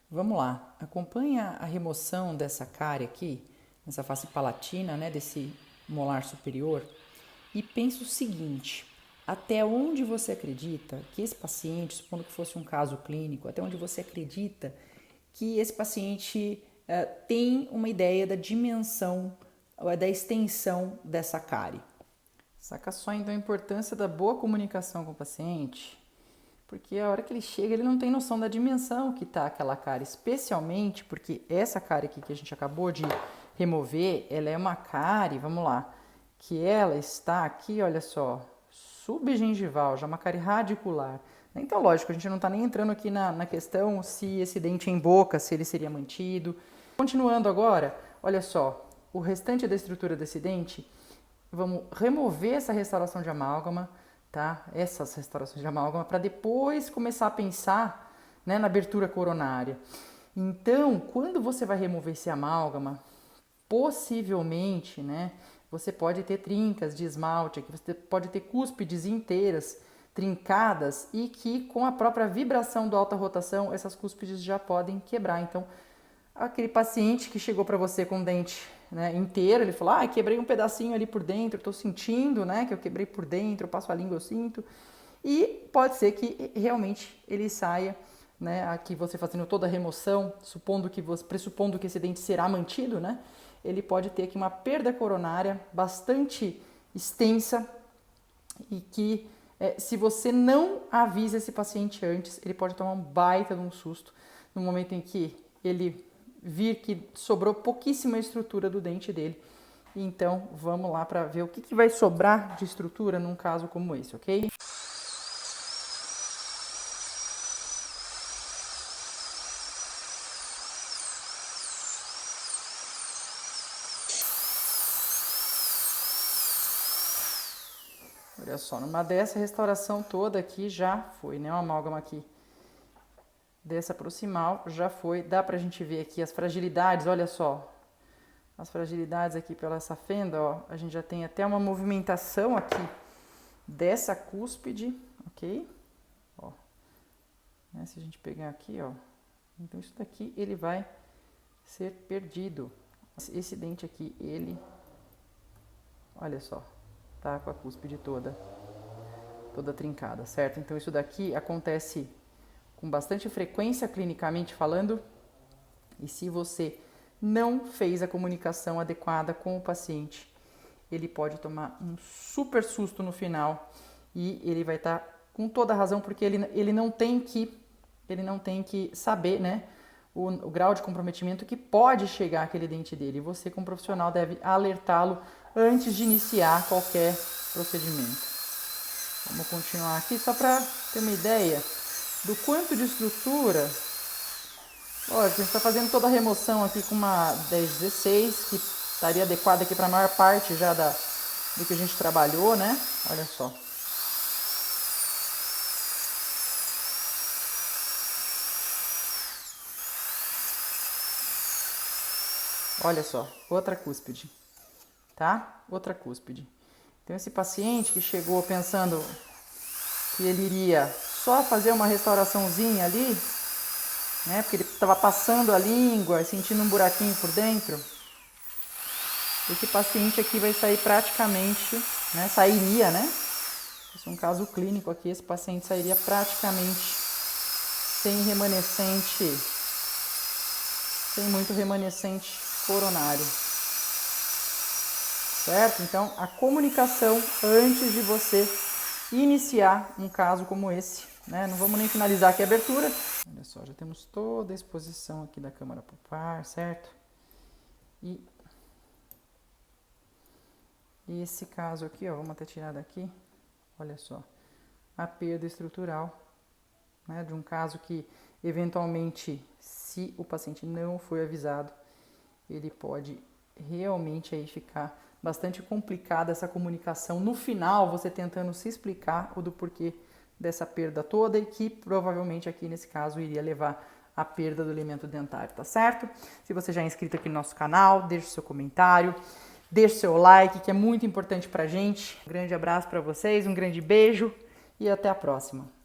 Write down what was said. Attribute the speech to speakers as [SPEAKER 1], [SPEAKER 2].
[SPEAKER 1] Vamos lá, acompanha a remoção dessa cárie aqui, nessa face palatina, né, desse molar superior, e pensa o seguinte: até onde você acredita que esse paciente, supondo que fosse um caso clínico, até onde você acredita que esse paciente tem uma ideia da dimensão, da extensão dessa cárie? Saca só então a importância da boa comunicação com o paciente, porque a hora que ele chega, ele não tem noção da dimensão que está aquela cárie, especialmente porque essa cárie aqui que a gente acabou de remover, ela é uma cárie, vamos lá, que ela está aqui, olha só, subgengival, já uma cárie radicular. Então, lógico, a gente não está nem entrando aqui na questão se esse dente em boca, se ele seria mantido. Continuando agora, olha só, o restante da estrutura desse dente, vamos remover essa restauração de amálgama, tá? Essas restaurações de amálgama, para depois começar a pensar, né, na abertura coronária. Então, quando você vai remover esse amálgama, possivelmente, né, você pode ter trincas de esmalte, aqui você pode ter cúspides inteiras trincadas e que com a própria vibração do alta rotação, essas cúspides já podem quebrar. Então, aquele paciente que chegou para você com o dente, né, inteiro, ele falou, quebrei um pedacinho ali por dentro, estou sentindo, né, que eu quebrei por dentro, eu passo a língua, eu sinto. E pode ser que realmente ele saia, né, aqui você fazendo toda a remoção, pressupondo que esse dente será mantido, né, ele pode ter aqui uma perda coronária bastante extensa e que se você não avisa esse paciente antes, ele pode tomar um baita de um susto no momento em que ele vir que sobrou pouquíssima estrutura do dente dele. Então, vamos lá para ver o que vai sobrar de estrutura num caso como esse, ok? Olha só, numa dessa restauração toda aqui já foi, né? Uma amálgama aqui dessa proximal já foi. Dá pra gente ver aqui as fragilidades, olha só. As fragilidades aqui pela essa fenda, ó. A gente já tem até uma movimentação aqui dessa cúspide, ok? Ó. Né, se a gente pegar aqui, ó. Então isso daqui ele vai ser perdido. Esse dente aqui, ele... Olha só. Tá com a cúspide toda trincada, certo? Então isso daqui acontece com bastante frequência clinicamente falando, e se você não fez a comunicação adequada com o paciente, ele pode tomar um super susto no final e ele vai estar com toda a razão, porque ele não tem que saber, né, o grau de comprometimento que pode chegar aquele dente dele. E você, como profissional, deve alertá-lo antes de iniciar qualquer procedimento. Vamos continuar aqui só para ter uma ideia do quanto de estrutura. Lógico, a gente está fazendo toda a remoção aqui com uma 1016, que estaria adequada aqui para a maior parte já do que a gente trabalhou, né? Olha só. Olha só, outra cúspide, tá? Outra cúspide. Então esse paciente que chegou pensando que ele iria só fazer uma restauraçãozinha ali, né? Porque ele estava passando a língua, sentindo um buraquinho por dentro. Esse paciente aqui vai sair praticamente, né? Sairia, né? Se é um caso clínico aqui, esse paciente sairia praticamente sem remanescente, sem muito remanescente coronário. Certo? Então, a comunicação antes de você iniciar um caso como esse, né? Não vamos nem finalizar aqui a abertura. Olha só, já temos toda a exposição aqui da câmara pulpar, certo? E esse caso aqui, ó, vamos até tirar daqui. Olha só, a perda estrutural, né, de um caso que, eventualmente, se o paciente não foi avisado, ele pode realmente aí ficar bastante complicada essa comunicação. No final, você tentando se explicar o do porquê dessa perda toda e que provavelmente aqui nesse caso iria levar à perda do elemento dentário, tá certo? Se você já é inscrito aqui no nosso canal, deixe seu comentário, deixe seu like, que é muito importante pra gente. Um grande abraço para vocês, um grande beijo e até a próxima.